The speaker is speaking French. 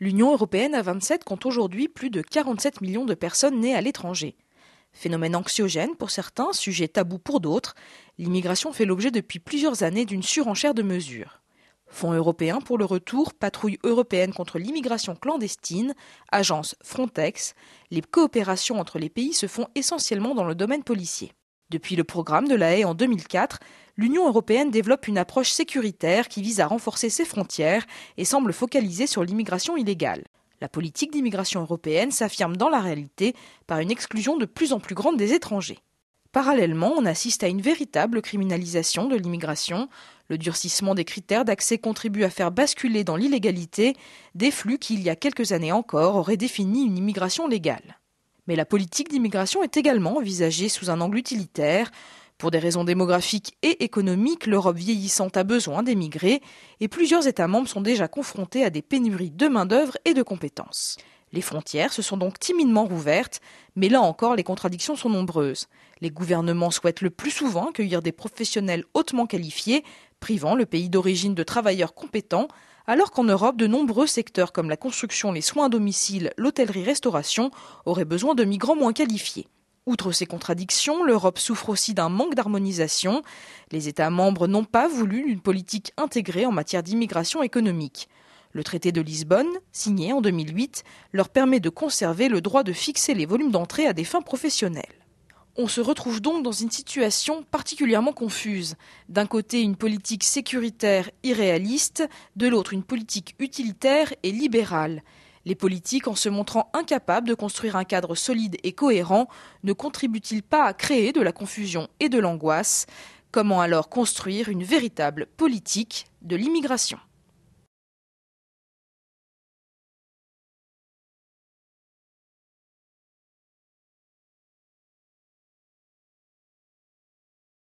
L'Union européenne à 27 compte aujourd'hui plus de 47 millions de personnes nées à l'étranger. Phénomène anxiogène pour certains, sujet tabou pour d'autres, l'immigration fait l'objet depuis plusieurs années d'une surenchère de mesures. Fonds européen pour le retour, patrouille européenne contre l'immigration clandestine, agence Frontex, les coopérations entre les pays se font essentiellement dans le domaine policier. Depuis le programme de La Haye en 2004, l'Union européenne développe une approche sécuritaire qui vise à renforcer ses frontières et semble focaliser sur l'immigration illégale. La politique d'immigration européenne s'affirme dans la réalité par une exclusion de plus en plus grande des étrangers. Parallèlement, on assiste à une véritable criminalisation de l'immigration. Le durcissement des critères d'accès contribue à faire basculer dans l'illégalité des flux qui, il y a quelques années encore, auraient défini une immigration légale. Mais la politique d'immigration est également envisagée sous un angle utilitaire. Pour des raisons démographiques et économiques, l'Europe vieillissante a besoin d'émigrer et plusieurs États membres sont déjà confrontés à des pénuries de main-d'œuvre et de compétences. Les frontières se sont donc timidement rouvertes, mais là encore les contradictions sont nombreuses. Les gouvernements souhaitent le plus souvent accueillir des professionnels hautement qualifiés, privant le pays d'origine de travailleurs compétents, alors qu'en Europe, de nombreux secteurs comme la construction, les soins à domicile, l'hôtellerie-restauration auraient besoin de migrants moins qualifiés. Outre ces contradictions, l'Europe souffre aussi d'un manque d'harmonisation. Les États membres n'ont pas voulu d'une politique intégrée en matière d'immigration économique. Le traité de Lisbonne, signé en 2008, leur permet de conserver le droit de fixer les volumes d'entrée à des fins professionnelles. On se retrouve donc dans une situation particulièrement confuse. D'un côté, une politique sécuritaire irréaliste, de l'autre, une politique utilitaire et libérale. Les politiques, en se montrant incapables de construire un cadre solide et cohérent, ne contribuent-ils pas à créer de la confusion et de l'angoisse ? Comment alors construire une véritable politique de l'immigration ?